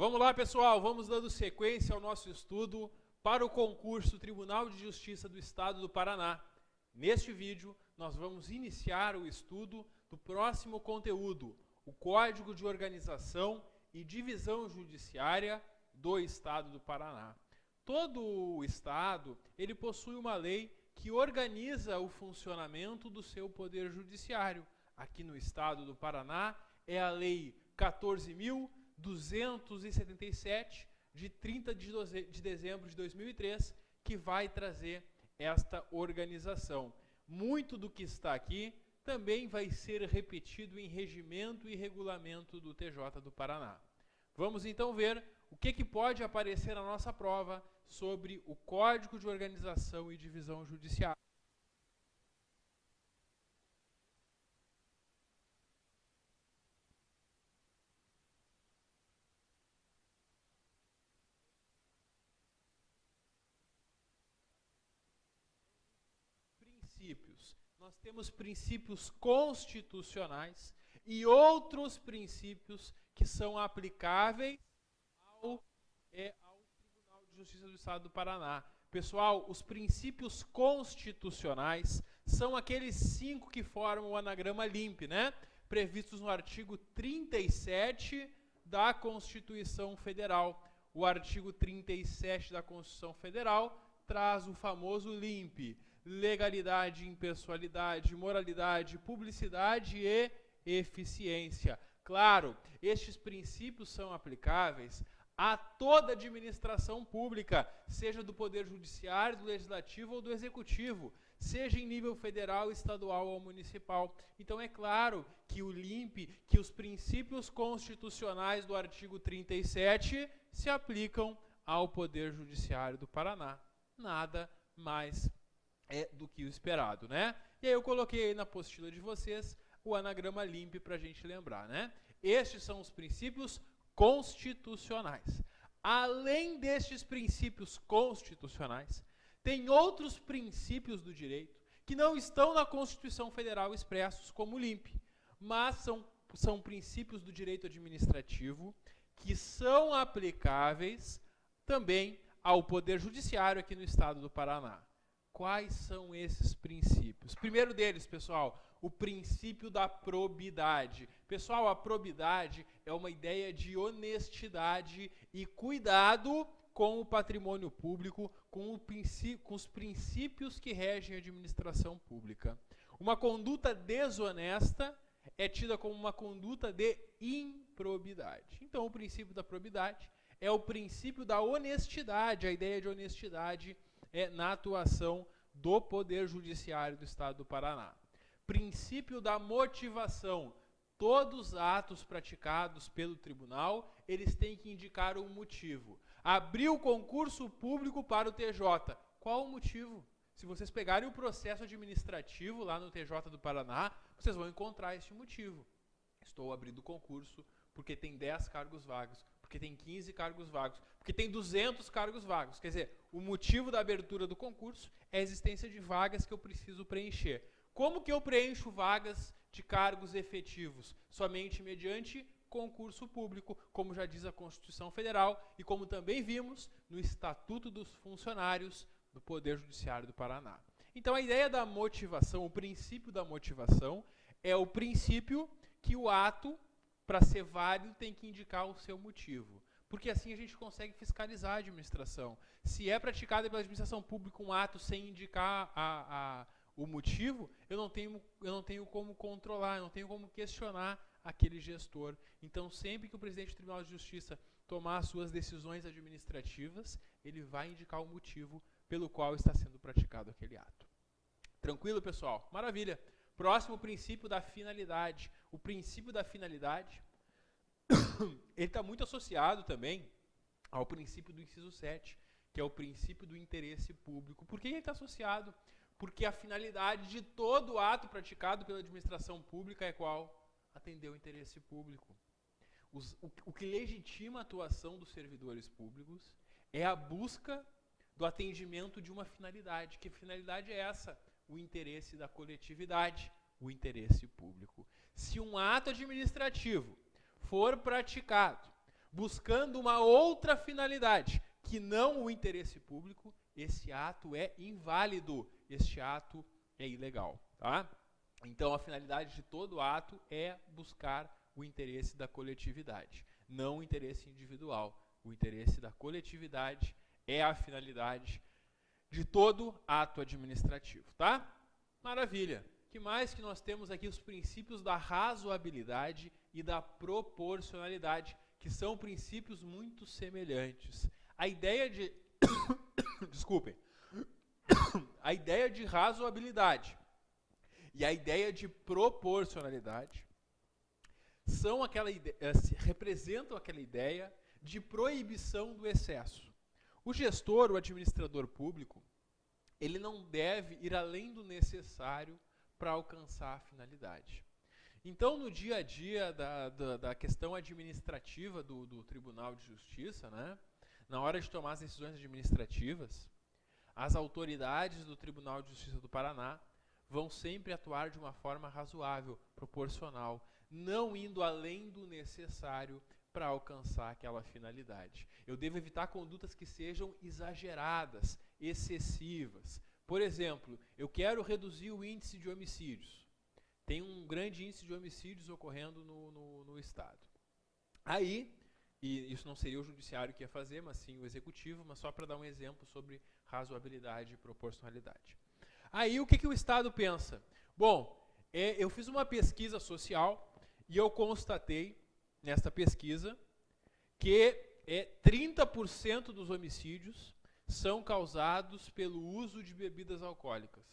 Vamos lá, pessoal, vamos dando sequência ao nosso estudo para o concurso Tribunal de Justiça do Estado do Paraná. Neste vídeo, nós vamos iniciar o estudo do próximo conteúdo, o Código de Organização e Divisão Judiciária do Estado do Paraná. Todo o Estado, ele possui uma lei que organiza o funcionamento do seu poder judiciário. Aqui no Estado do Paraná é a Lei 14.277, de 30 de dezembro de 2003, que vai trazer esta organização. Muito do que está aqui também vai ser repetido em regimento e regulamento do TJ do Paraná. Vamos então ver o que pode aparecer na nossa prova sobre o Código de Organização e Divisão Judiciária. Princípios. Nós temos princípios constitucionais e outros princípios que são aplicáveis ao Tribunal de Justiça do Estado do Paraná. Pessoal, os princípios constitucionais são aqueles 5 que formam o anagrama LIMP, né? Previstos no artigo 37 da Constituição Federal. O artigo 37 da Constituição Federal traz o famoso LIMP: legalidade, impessoalidade, moralidade, publicidade e eficiência. Claro, estes princípios são aplicáveis a toda administração pública, seja do Poder Judiciário, do Legislativo ou do Executivo, seja em nível federal, estadual ou municipal. Então é claro que o LIMP, que os princípios constitucionais do artigo 37 se aplicam ao Poder Judiciário do Paraná. Nada mais do que o esperado, né? E aí eu coloquei aí na apostila de vocês o anagrama LIMP para a gente lembrar, né? Estes são os princípios constitucionais. Além destes princípios constitucionais, tem outros princípios do direito que não estão na Constituição Federal expressos como o LIMP, mas são princípios do direito administrativo que são aplicáveis também ao Poder Judiciário aqui no Estado do Paraná. Quais são esses princípios? Primeiro deles, pessoal, o princípio da probidade. Pessoal, a probidade é uma ideia de honestidade e cuidado com o patrimônio público, com os princípios que regem a administração pública. Uma conduta desonesta é tida como uma conduta de improbidade. Então, o princípio da probidade é o princípio da honestidade, a ideia de honestidade na atuação do Poder Judiciário do Estado do Paraná. Princípio da motivação. Todos os atos praticados pelo tribunal, eles têm que indicar um motivo. Abriu concurso público para o TJ. Qual o motivo? Se vocês pegarem o processo administrativo lá no TJ do Paraná, vocês vão encontrar este motivo. Estou abrindo concurso porque tem 10 cargos vagos, porque tem 15 cargos vagos, porque tem 200 cargos vagos. Quer dizer, o motivo da abertura do concurso é a existência de vagas que eu preciso preencher. Como que eu preencho vagas de cargos efetivos? Somente mediante concurso público, como já diz a Constituição Federal e como também vimos no Estatuto dos Funcionários do Poder Judiciário do Paraná. Então a ideia da motivação, o princípio da motivação, é o princípio que o ato, para ser válido, tem que indicar o seu motivo. Porque assim a gente consegue fiscalizar a administração. Se é praticado pela administração pública um ato sem indicar o motivo, eu não tenho como controlar, eu não tenho como questionar aquele gestor. Então, sempre que o presidente do Tribunal de Justiça tomar as suas decisões administrativas, ele vai indicar o motivo pelo qual está sendo praticado aquele ato. Tranquilo, pessoal? Maravilha! Próximo princípio da finalidade. O princípio da finalidade, ele está muito associado também ao princípio do inciso 7, que é o princípio do interesse público. Por que ele está associado? Porque a finalidade de todo ato praticado pela administração pública é qual? Atender o interesse público. O que legitima a atuação dos servidores públicos é a busca do atendimento de uma finalidade. Que finalidade é essa? O interesse da coletividade, o interesse público. Se um ato administrativo for praticado buscando uma outra finalidade, que não o interesse público, esse ato é inválido, este ato é ilegal, tá? Então, a finalidade de todo ato é buscar o interesse da coletividade, não o interesse individual. O interesse da coletividade é a finalidade de todo ato administrativo, tá? Maravilha. O que mais que nós temos aqui? Os princípios da razoabilidade e da proporcionalidade, que são princípios muito semelhantes. A ideia de desculpem. A ideia de razoabilidade e a ideia de proporcionalidade são representam aquela ideia de proibição do excesso. O gestor, o administrador público, ele não deve ir além do necessário para alcançar a finalidade. Então, no dia a dia da questão administrativa do Tribunal de Justiça, né, na hora de tomar as decisões administrativas, as autoridades do Tribunal de Justiça do Paraná vão sempre atuar de uma forma razoável, proporcional, não indo além do necessário para alcançar aquela finalidade. Eu devo evitar condutas que sejam exageradas, excessivas. Por exemplo, eu quero reduzir o índice de homicídios. Tem um grande índice de homicídios ocorrendo no Estado. Aí, e isso não seria o judiciário que ia fazer, mas sim o executivo, mas só para dar um exemplo sobre razoabilidade e proporcionalidade. Aí, o que o Estado pensa? Bom, eu fiz uma pesquisa social e eu constatei, nesta pesquisa, que 30% dos homicídios são causados pelo uso de bebidas alcoólicas.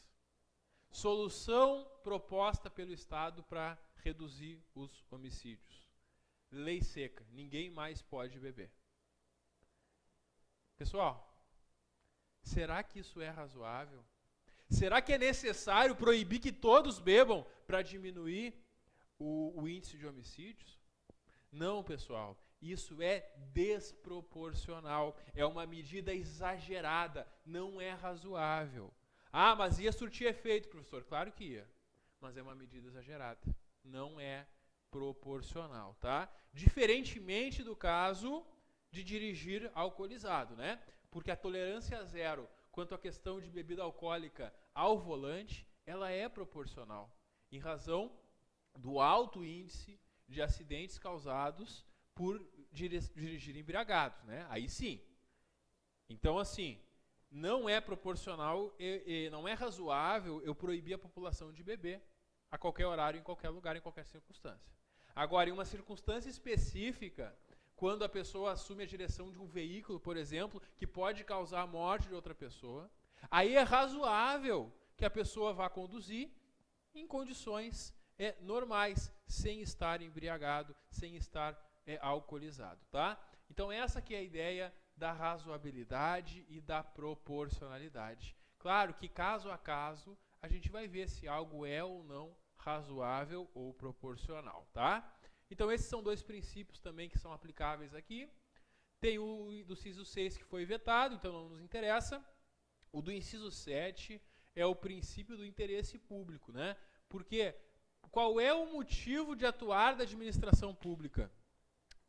Solução proposta pelo Estado para reduzir os homicídios. Lei seca, ninguém mais pode beber. Pessoal, será que isso é razoável? Será que é necessário proibir que todos bebam para diminuir o índice de homicídios? Não, pessoal. Isso é desproporcional. É uma medida exagerada. Não é razoável. Ah, mas ia surtir efeito, professor. Claro que ia. Mas é uma medida exagerada. Não é proporcional, tá? Diferentemente do caso de dirigir alcoolizado, né? Porque a tolerância zero quanto à questão de bebida alcoólica ao volante, ela é proporcional, em razão do alto índice de acidentes causados por dirigir embriagados, né? Aí sim. Então, assim, não é proporcional e não é razoável eu proibir a população de beber a qualquer horário, em qualquer lugar, em qualquer circunstância. Agora, em uma circunstância específica, quando a pessoa assume a direção de um veículo, por exemplo, que pode causar a morte de outra pessoa, aí é razoável que a pessoa vá conduzir em condições normais, sem estar embriagado, sem estar alcoolizado, tá? Então essa que é a ideia da razoabilidade e da proporcionalidade. Claro que caso a caso, a gente vai ver se algo é ou não razoável ou proporcional, tá? Então esses são dois princípios também que são aplicáveis aqui. Tem o do inciso 6 que foi vetado, então não nos interessa. O do inciso 7 é o princípio do interesse público, né? Porque qual é o motivo de atuar da administração pública?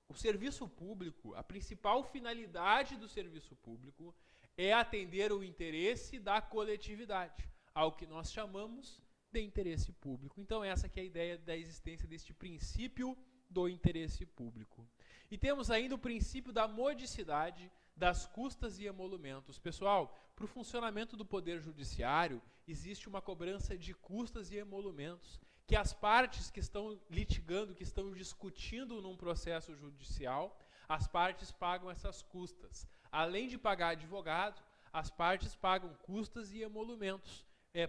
O serviço público, a principal finalidade do serviço público é atender o interesse da coletividade, ao que nós chamamos de interesse público. Então essa que é a ideia da existência deste princípio do interesse público. E temos ainda o princípio da modicidade das custas e emolumentos. Pessoal, para o funcionamento do Poder Judiciário, existe uma cobrança de custas e emolumentos que as partes que estão litigando, que estão discutindo num processo judicial, as partes pagam essas custas. Além de pagar advogado, as partes pagam custas e emolumentos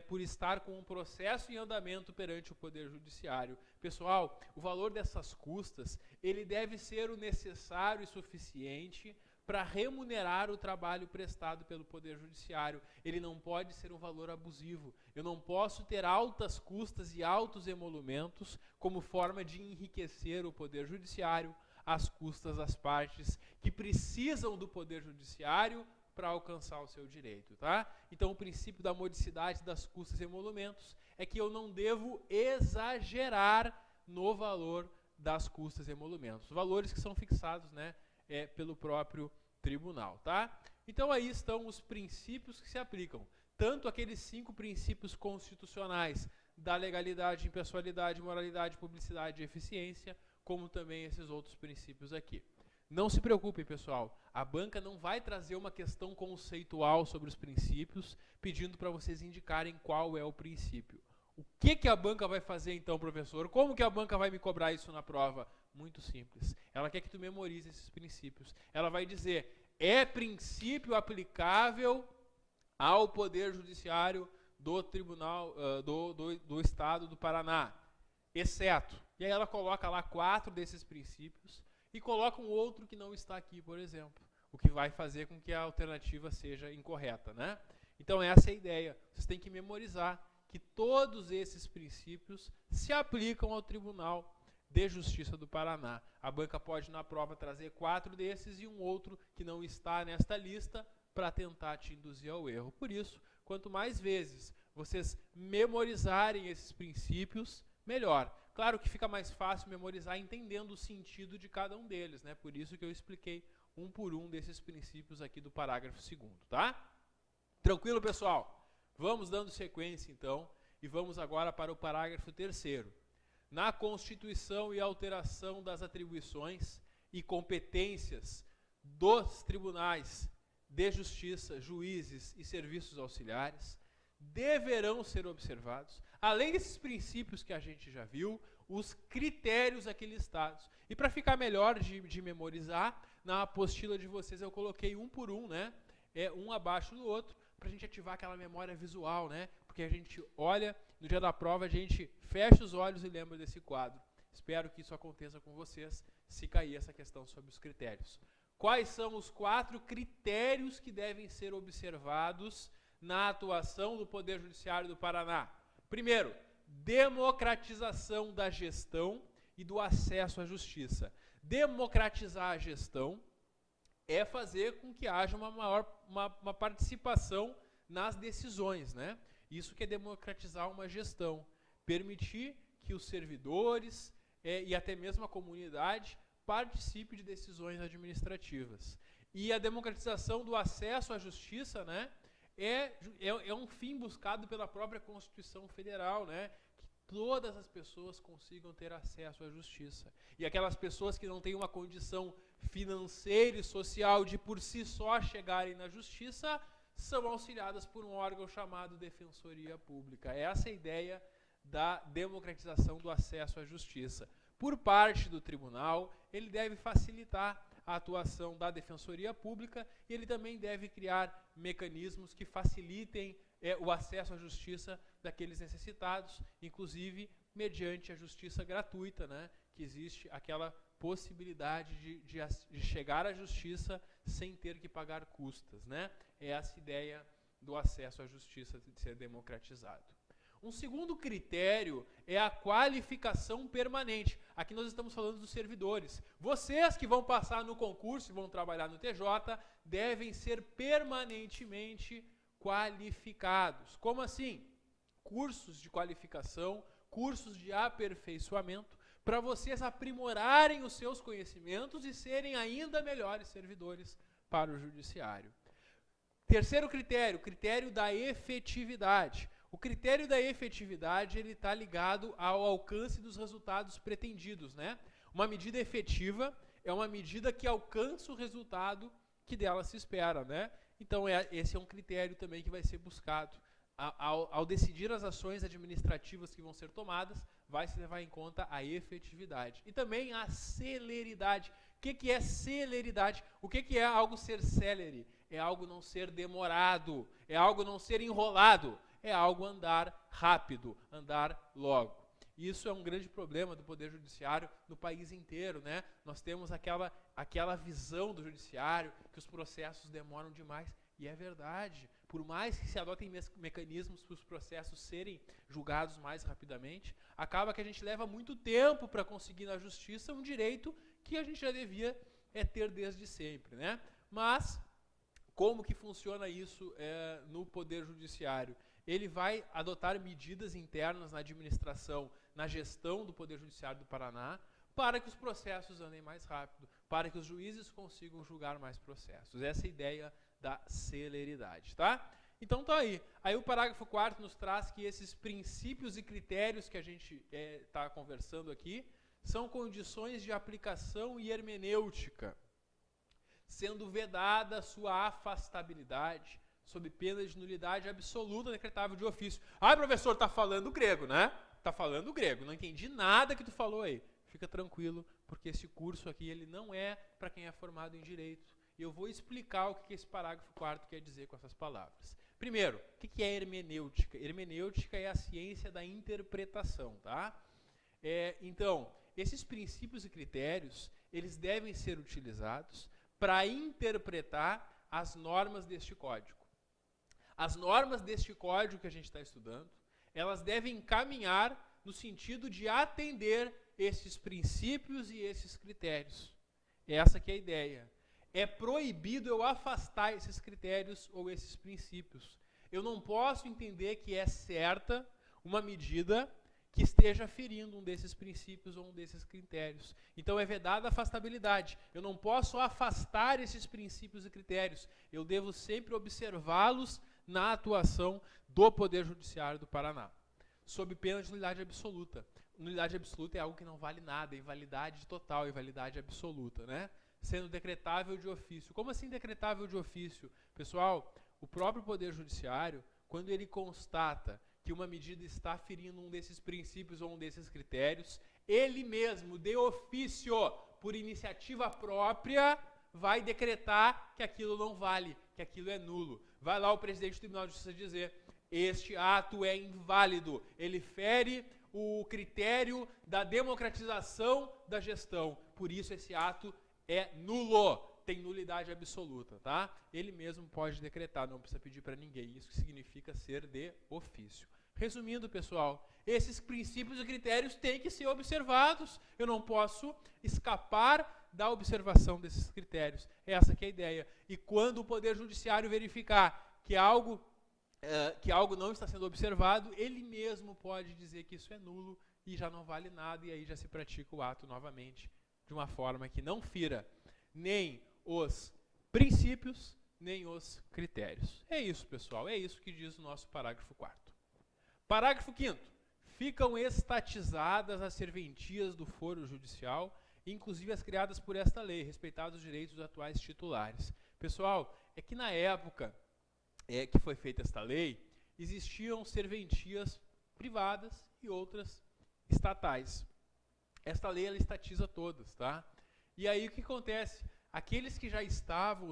por estar com um processo em andamento perante o Poder Judiciário. Pessoal, o valor dessas custas, ele deve ser o necessário e suficiente para remunerar o trabalho prestado pelo Poder Judiciário. Ele não pode ser um valor abusivo. Eu não posso ter altas custas e altos emolumentos como forma de enriquecer o Poder Judiciário às custas das partes que precisam do Poder Judiciário para alcançar o seu direito, tá? Então, o princípio da modicidade das custas e emolumentos é que eu não devo exagerar no valor das custas e emolumentos. Valores que são fixados, né, pelo próprio tribunal, tá? Então aí estão os princípios que se aplicam, tanto aqueles 5 princípios constitucionais da legalidade, impessoalidade, moralidade, publicidade e eficiência, como também esses outros princípios aqui. Não se preocupem, pessoal, a banca não vai trazer uma questão conceitual sobre os princípios, pedindo para vocês indicarem qual é o princípio. O que a banca vai fazer então, professor? Como que a banca vai me cobrar isso na prova? Muito simples. Ela quer que tu memorize esses princípios. Ela vai dizer, é princípio aplicável ao Poder Judiciário do Tribunal do Estado do Paraná, exceto. E aí ela coloca lá 4 desses princípios e coloca um outro que não está aqui, por exemplo, o que vai fazer com que a alternativa seja incorreta, né? Então essa é a ideia. Vocês têm que memorizar que todos esses princípios se aplicam ao Tribunal de Justiça do Paraná. A banca pode na prova trazer 4 desses e um outro que não está nesta lista para tentar te induzir ao erro. Por isso, quanto mais vezes vocês memorizarem esses princípios, melhor. Claro que fica mais fácil memorizar entendendo o sentido de cada um deles, né? Por isso que eu expliquei um por um desses princípios aqui do parágrafo 2º, tá? Tranquilo, pessoal? Vamos dando sequência, então, e vamos agora para o parágrafo 3º. Na constituição e alteração das atribuições e competências dos tribunais de justiça, juízes e serviços auxiliares, deverão ser observados, além desses princípios que a gente já viu, os critérios aqui listados. E para ficar melhor de memorizar, na apostila de vocês eu coloquei um por um, né? Um abaixo do outro, para a gente ativar aquela memória visual, né? Porque a gente olha, no dia da prova a gente fecha os olhos e lembra desse quadro. Espero que isso aconteça com vocês, se cair essa questão sobre os critérios. Quais são os 4 critérios que devem ser observados na atuação do Poder Judiciário do Paraná? Primeiro, democratização da gestão e do acesso à justiça. Democratizar a gestão é fazer com que haja uma participação nas decisões, né? Isso que é democratizar uma gestão. Permitir que os servidores e até mesmo a comunidade participe de decisões administrativas. E a democratização do acesso à justiça, né, é um fim buscado pela própria Constituição Federal, né, que todas as pessoas consigam ter acesso à justiça. E aquelas pessoas que não têm uma condição financeira e social de por si só chegarem na justiça, são auxiliadas por um órgão chamado Defensoria Pública. Essa é a ideia da democratização do acesso à justiça. Por parte do tribunal, ele deve facilitar a atuação da Defensoria Pública e ele também deve criar mecanismos que facilitem o acesso à justiça daqueles necessitados, inclusive mediante a justiça gratuita, né, que existe aquela possibilidade de chegar à justiça sem ter que pagar custas, né? É essa ideia do acesso à justiça de ser democratizado. Um segundo critério é a qualificação permanente. Aqui nós estamos falando dos servidores. Vocês que vão passar no concurso e vão trabalhar no TJ devem ser permanentemente qualificados. Como assim? Cursos de qualificação, cursos de aperfeiçoamento, para vocês aprimorarem os seus conhecimentos e serem ainda melhores servidores para o judiciário. Terceiro critério, critério da efetividade. O critério da efetividade ele está ligado ao alcance dos resultados pretendidos, né? Uma medida efetiva é uma medida que alcança o resultado que dela se espera, né? Então esse é um critério também que vai ser buscado. Ao decidir as ações administrativas que vão ser tomadas, vai se levar em conta a efetividade. E também a celeridade. O que é celeridade? O que é algo ser celere? É algo não ser demorado, é algo não ser enrolado, é algo andar rápido, andar logo. Isso é um grande problema do Poder Judiciário no país inteiro, né? Nós temos aquela visão do Judiciário que os processos demoram demais, e é verdade. Por mais que se adotem mecanismos para os processos serem julgados mais rapidamente, acaba que a gente leva muito tempo para conseguir na justiça um direito que a gente já devia ter desde sempre, né? Mas como que funciona isso no Poder Judiciário? Ele vai adotar medidas internas na administração, na gestão do Poder Judiciário do Paraná, para que os processos andem mais rápido, para que os juízes consigam julgar mais processos. Essa é a ideia da celeridade, tá? Então tá aí. Aí o parágrafo 4º nos traz que esses princípios e critérios que a gente está conversando aqui são condições de aplicação e hermenêutica, sendo vedada a sua afastabilidade, sob pena de nulidade absoluta decretável de ofício. Ah, professor, tá falando grego, né? Tá falando grego, não entendi nada que tu falou aí. Fica tranquilo, porque esse curso aqui ele não é para quem é formado em direito. E eu vou explicar o que esse parágrafo 4º quer dizer com essas palavras. Primeiro, o que é hermenêutica? Hermenêutica é a ciência da interpretação, tá? Então, esses princípios e critérios, eles devem ser utilizados para interpretar as normas deste código. As normas deste código que a gente está estudando, elas devem caminhar no sentido de atender esses princípios e esses critérios. Essa que é a ideia. É proibido eu afastar esses critérios ou esses princípios. Eu não posso entender que é certa uma medida que esteja ferindo um desses princípios ou um desses critérios. Então é vedada a afastabilidade. Eu não posso afastar esses princípios e critérios. Eu devo sempre observá-los na atuação do Poder Judiciário do Paraná, sob pena de nulidade absoluta. Nulidade absoluta é algo que não vale nada, invalidade total, invalidade absoluta, né? Sendo decretável de ofício. Como assim decretável de ofício? Pessoal, o próprio Poder Judiciário, quando ele constata que uma medida está ferindo um desses princípios ou um desses critérios, ele mesmo, de ofício, por iniciativa própria, vai decretar que aquilo não vale, que aquilo é nulo. Vai lá o presidente do Tribunal de Justiça dizer: este ato é inválido, ele fere o critério da democratização da gestão, por isso esse ato é nulo, tem nulidade absoluta, tá? Ele mesmo pode decretar, não precisa pedir para ninguém. Isso significa ser de ofício. Resumindo, pessoal, esses princípios e critérios têm que ser observados. Eu não posso escapar da observação desses critérios. Essa que é a ideia. E quando o Poder Judiciário verificar que algo não está sendo observado, ele mesmo pode dizer que isso é nulo e já não vale nada, e aí já se pratica o ato novamente, de uma forma que não fira nem os princípios, nem os critérios. É isso, pessoal. É isso que diz o nosso parágrafo 4º. Parágrafo 5º. Ficam estatizadas as serventias do foro judicial, inclusive as criadas por esta lei, respeitados os direitos dos atuais titulares. Pessoal, é que na época que foi feita esta lei, existiam serventias privadas e outras estatais. Esta lei ela estatiza todas, tá? E aí o que acontece? Aqueles que já estavam,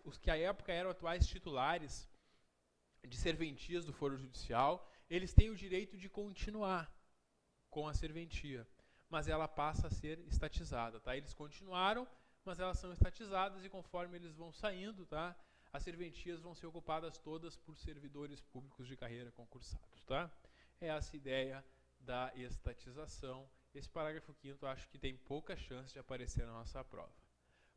os que à época eram atuais titulares de serventias do foro judicial, eles têm o direito de continuar com a serventia, mas ela passa a ser estatizada, tá? Eles continuaram, mas elas são estatizadas e conforme eles vão saindo, tá? As serventias vão ser ocupadas todas por servidores públicos de carreira concursados, tá? É essa ideia da estatização. Esse parágrafo 5º eu acho que tem pouca chance de aparecer na nossa prova.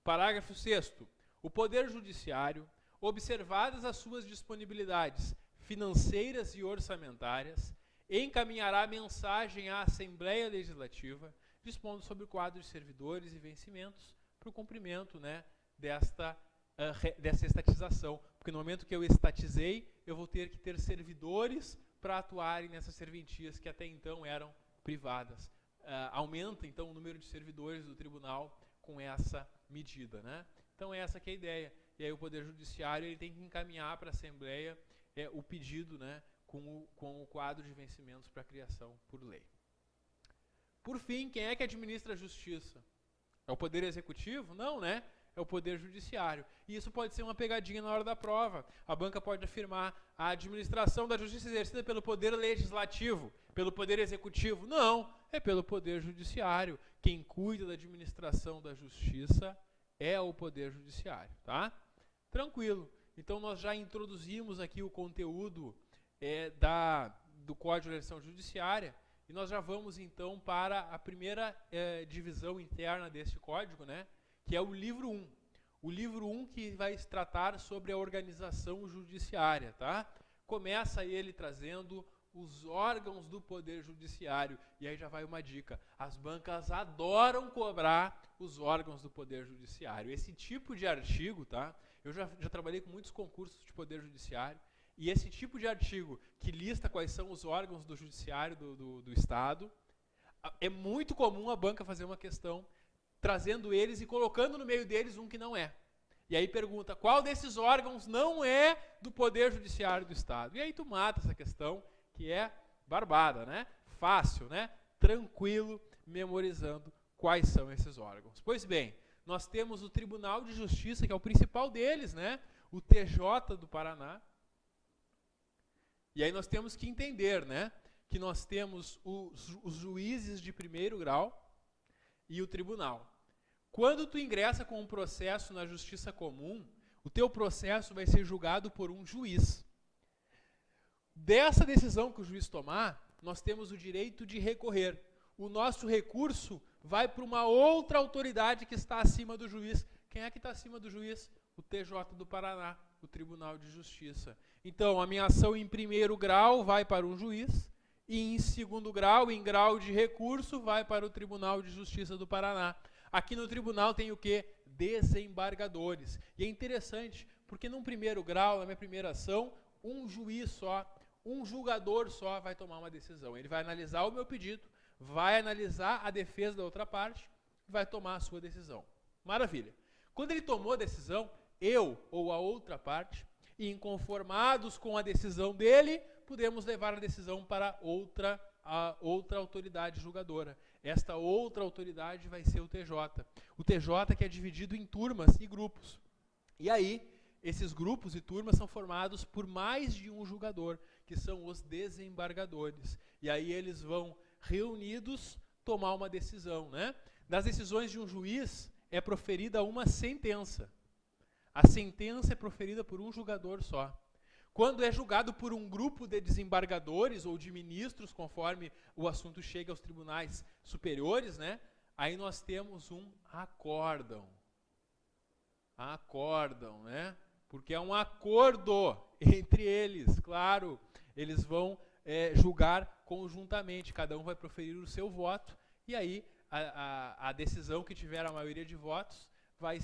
Parágrafo 6º. O Poder Judiciário, observadas as suas disponibilidades financeiras e orçamentárias, encaminhará mensagem à Assembleia Legislativa, dispondo sobre o quadro de servidores e vencimentos para o cumprimento, né, dessa estatização. Porque no momento que eu estatizei, eu vou ter que ter servidores para atuarem nessas serventias que até então eram privadas. Aumenta, então, o número de servidores do tribunal com essa medida, né? Então, essa que é a ideia. E aí o Poder Judiciário ele tem que encaminhar para a Assembleia o pedido, né, com o quadro de vencimentos para criação por lei. Por fim, quem é que administra a justiça? É o Poder Executivo? Não, né? É o Poder Judiciário. E isso pode ser uma pegadinha na hora da prova. A banca pode afirmar a administração da justiça exercida pelo Poder Legislativo, pelo Poder Executivo. Não, é pelo Poder Judiciário. Quem cuida da administração da justiça é o Poder Judiciário, tá? Tranquilo. Então nós já introduzimos aqui o conteúdo do Código de Legislação Judiciária e nós já vamos então para a primeira divisão interna deste código, né? Que é o livro 1. O livro 1 que vai tratar sobre a organização judiciária, tá? Começa ele trazendo os órgãos do Poder Judiciário. E aí já vai uma dica: as bancas adoram cobrar os órgãos do Poder Judiciário. Esse tipo de artigo, tá? Eu já trabalhei com muitos concursos de Poder Judiciário, e esse tipo de artigo que lista quais são os órgãos do Judiciário do Estado, é muito comum a banca fazer uma questão trazendo eles e colocando no meio deles um que não é. E aí pergunta, qual desses órgãos não é do Poder Judiciário do Estado? E aí tu mata essa questão, que é barbada, né? Fácil, né? Tranquilo, memorizando quais são esses órgãos. Pois bem, nós temos o Tribunal de Justiça, que é o principal deles, né? O TJ do Paraná. E aí nós temos que entender, né? Que nós temos os juízes de primeiro grau e o tribunal. Quando tu ingressa com um processo na Justiça Comum, o teu processo vai ser julgado por um juiz. Dessa decisão que o juiz tomar, nós temos o direito de recorrer. O nosso recurso vai para uma outra autoridade que está acima do juiz. Quem é que está acima do juiz? O TJ do Paraná, o Tribunal de Justiça. Então, a minha ação em primeiro grau vai para um juiz, e em segundo grau, em grau de recurso, vai para o Tribunal de Justiça do Paraná. Aqui no tribunal tem o quê? Desembargadores. E é interessante, porque num primeiro grau, na minha primeira ação, um juiz só, um julgador só vai tomar uma decisão. Ele vai analisar o meu pedido, vai analisar a defesa da outra parte, vai tomar a sua decisão. Maravilha. Quando ele tomou a decisão, eu ou a outra parte, inconformados com a decisão dele, podemos levar a decisão para a outra autoridade julgadora. Esta outra autoridade vai ser o TJ. O TJ que é dividido em turmas e grupos. E aí, esses grupos e turmas são formados por mais de um julgador, que são os desembargadores. E aí eles vão, reunidos, tomar uma decisão, né? Das decisões de um juiz é proferida uma sentença. A sentença é proferida por um julgador só. Quando é julgado por um grupo de desembargadores ou de ministros, conforme o assunto chega aos tribunais superiores, né? Aí nós temos um acórdão. Acórdão, né? Porque é um acordo entre eles, claro. Eles vão julgar conjuntamente, cada um vai proferir o seu voto, e aí a decisão que tiver a maioria de votos vai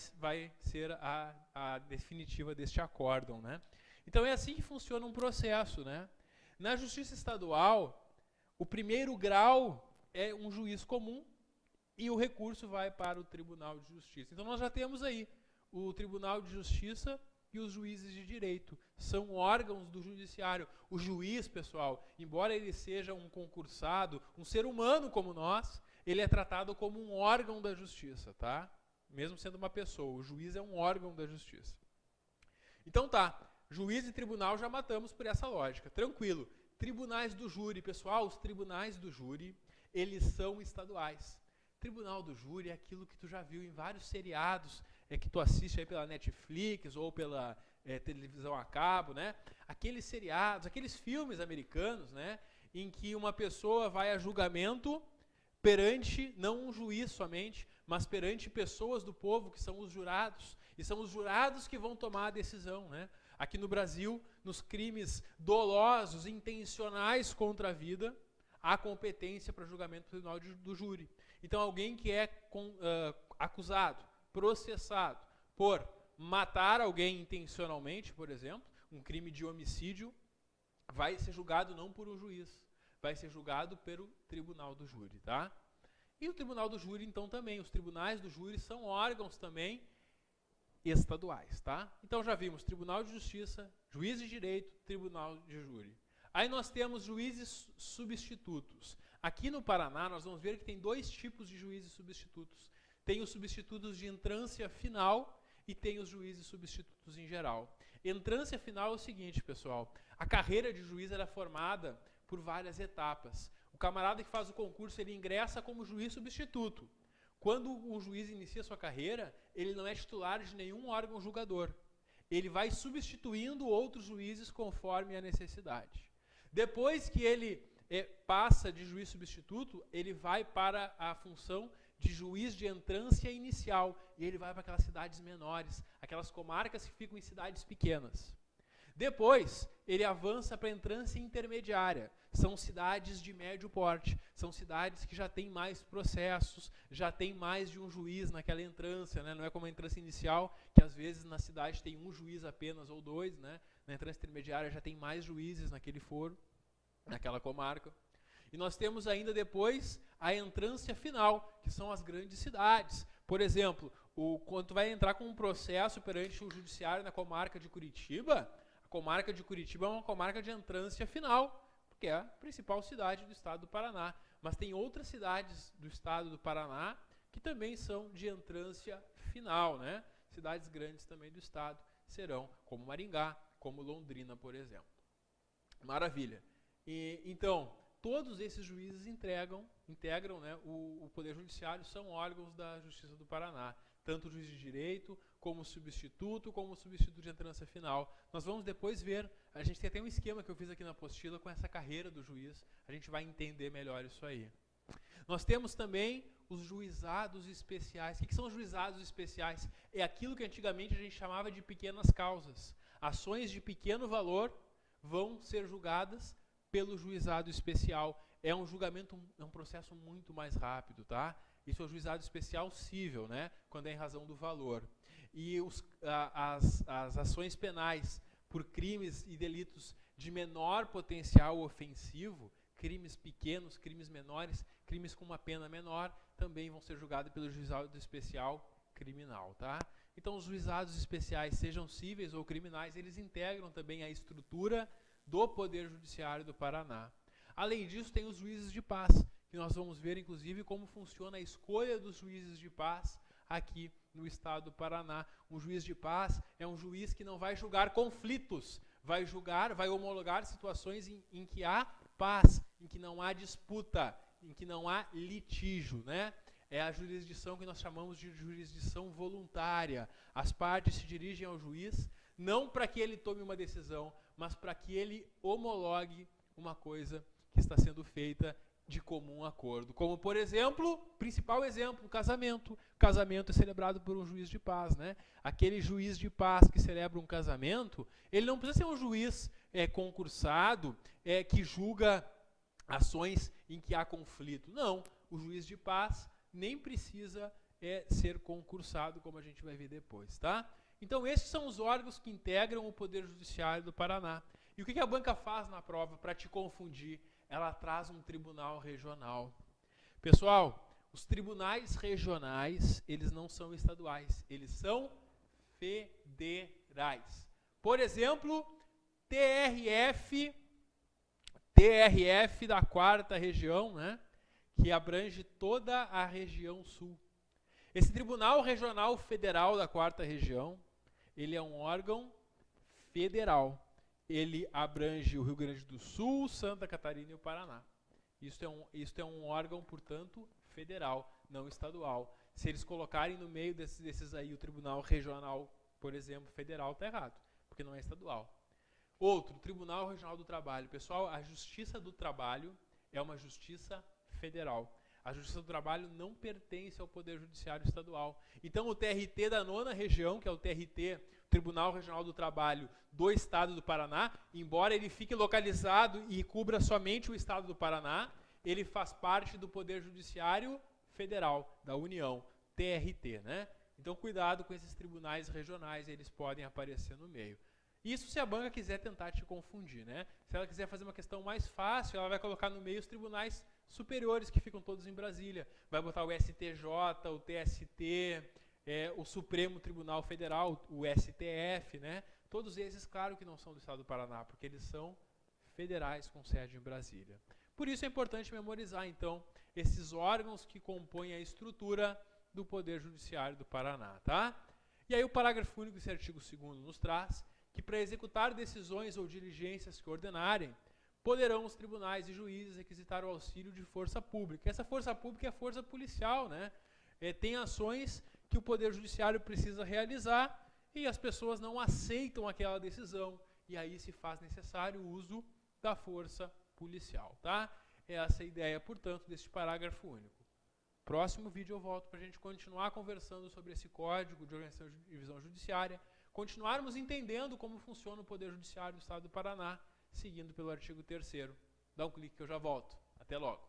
ser a definitiva deste acórdão, né? Então é assim que funciona um processo, né? Na Justiça Estadual, o primeiro grau é um juiz comum e o recurso vai para o Tribunal de Justiça. Então nós já temos aí o Tribunal de Justiça e os juízes de direito. São órgãos do judiciário. O juiz, pessoal, embora ele seja um concursado, um ser humano como nós, ele é tratado como um órgão da justiça, tá? Mesmo sendo uma pessoa, o juiz é um órgão da justiça. Então tá, juiz e tribunal já matamos por essa lógica, tranquilo. Tribunais do júri, pessoal, os tribunais do júri, eles são estaduais. Tribunal do júri é aquilo que tu já viu em vários seriados, que tu assiste aí pela Netflix ou pela televisão a cabo, né? Aqueles seriados, aqueles filmes americanos, né? Em que uma pessoa vai a julgamento perante, não um juiz somente, mas perante pessoas do povo, que são os jurados, e são os jurados que vão tomar a decisão, né? Aqui no Brasil, nos crimes dolosos, intencionais contra a vida, há competência para julgamento do tribunal do júri. Então, alguém que é acusado, processado por matar alguém intencionalmente, por exemplo, um crime de homicídio, vai ser julgado não por um juiz, vai ser julgado pelo tribunal do júri, tá? E o tribunal do júri, então, também. Os tribunais do júri são órgãos também estaduais, tá? Então já vimos Tribunal de Justiça, Juiz de Direito, Tribunal de Júri. Aí nós temos juízes substitutos. Aqui no Paraná nós vamos ver que tem dois tipos de juízes substitutos. Tem os substitutos de entrância final e tem os juízes substitutos em geral. Entrância final é o seguinte, pessoal. A carreira de juiz era formada por várias etapas. O camarada que faz o concurso, ele ingressa como juiz substituto. Quando o juiz inicia sua carreira, ele não é titular de nenhum órgão julgador. Ele vai substituindo outros juízes conforme a necessidade. Depois que ele passa de juiz substituto, ele vai para a função de juiz de entrância inicial. E ele vai para aquelas cidades menores, aquelas comarcas que ficam em cidades pequenas. Depois, ele avança para a entrância intermediária. São cidades de médio porte, são cidades que já têm mais processos, já tem mais de um juiz naquela entrância, né? Não é como a entrância inicial, que às vezes na cidade tem um juiz apenas ou dois, né? Na entrância intermediária já tem mais juízes naquele foro, naquela comarca. E nós temos ainda depois a entrância final, que são as grandes cidades. Por exemplo, quando tu vai entrar com um processo perante o judiciário na comarca de Curitiba, a comarca de Curitiba é uma comarca de entrância final, porque é a principal cidade do estado do Paraná. Mas tem outras cidades do estado do Paraná que também são de entrância final, né? Cidades grandes também do estado serão, como Maringá, como Londrina, por exemplo. Maravilha. Então, todos esses juízes integram, né, o Poder Judiciário, são órgãos da Justiça do Paraná. Tanto o juiz de direito, como o substituto de entrância final. Nós vamos depois ver, a gente tem até um esquema que eu fiz aqui na apostila com essa carreira do juiz, a gente vai entender melhor isso aí. Nós temos também os juizados especiais. O que são os juizados especiais? É aquilo que antigamente a gente chamava de pequenas causas. Ações de pequeno valor vão ser julgadas pelo juizado especial. É um julgamento, é um processo muito mais rápido, tá? Isso é o juizado especial cível, né? Quando é em razão do valor. E as ações penais por crimes e delitos de menor potencial ofensivo, crimes pequenos, crimes menores, crimes com uma pena menor, também vão ser julgados pelo juizado especial criminal, tá? Então, os juizados especiais, sejam cíveis ou criminais, eles integram também a estrutura do Poder Judiciário do Paraná. Além disso, tem os juízes de paz, que nós vamos ver, inclusive, como funciona a escolha dos juízes de paz aqui no estado do Paraná. Um juiz de paz é um juiz que não vai julgar conflitos, vai homologar situações em que há paz, em que não há disputa, em que não há litígio, né? É a jurisdição que nós chamamos de jurisdição voluntária. As partes se dirigem ao juiz, não para que ele tome uma decisão, mas para que ele homologue uma coisa que está sendo feita de comum acordo. Como, por exemplo, principal exemplo, o casamento. O casamento é celebrado por um juiz de paz, né? Aquele juiz de paz que celebra um casamento, ele não precisa ser um juiz concursado, que julga ações em que há conflito. Não, o juiz de paz nem precisa ser concursado, como a gente vai ver depois, tá? Então, esses são os órgãos que integram o Poder Judiciário do Paraná. E o que a banca faz na prova para te confundir? Ela traz um tribunal regional. Pessoal, os tribunais regionais, eles não são estaduais, eles são federais. Por exemplo, TRF da 4ª região, né, que abrange toda a região sul. Esse Tribunal Regional Federal da 4ª região, ele é um órgão federal. Ele abrange o Rio Grande do Sul, Santa Catarina e o Paraná. Isto é um órgão, portanto, federal, não estadual. Se eles colocarem no meio desses aí o Tribunal Regional, por exemplo, federal, está errado, porque não é estadual. Outro, Tribunal Regional do Trabalho. Pessoal, a Justiça do Trabalho é uma justiça federal. A Justiça do Trabalho não pertence ao Poder Judiciário Estadual. Então, o TRT da 9ª região, que é o TRT, Tribunal Regional do Trabalho do Estado do Paraná, embora ele fique localizado e cubra somente o Estado do Paraná, ele faz parte do Poder Judiciário Federal, da União, TRT, né? Então, cuidado com esses tribunais regionais, eles podem aparecer no meio. Isso se a banca quiser tentar te confundir, né? Se ela quiser fazer uma questão mais fácil, ela vai colocar no meio os tribunais superiores, que ficam todos em Brasília. Vai botar o STJ, o TST, o Supremo Tribunal Federal, o STF, né? Todos esses, claro que não são do Estado do Paraná, porque eles são federais com sede em Brasília. Por isso é importante memorizar, então, esses órgãos que compõem a estrutura do Poder Judiciário do Paraná, tá? E aí o parágrafo único desse artigo 2º nos traz que para executar decisões ou diligências que ordenarem, poderão os tribunais e juízes requisitar o auxílio de força pública. Essa força pública é a força policial, né? Tem ações que o Poder Judiciário precisa realizar e as pessoas não aceitam aquela decisão. E aí se faz necessário o uso da força policial, tá? Essa é a ideia, portanto, deste parágrafo único. Próximo vídeo eu volto para a gente continuar conversando sobre esse Código de Organização e Divisão Judiciária, continuarmos entendendo como funciona o Poder Judiciário do Estado do Paraná, seguindo pelo artigo 3º. Dá um clique que eu já volto. Até logo.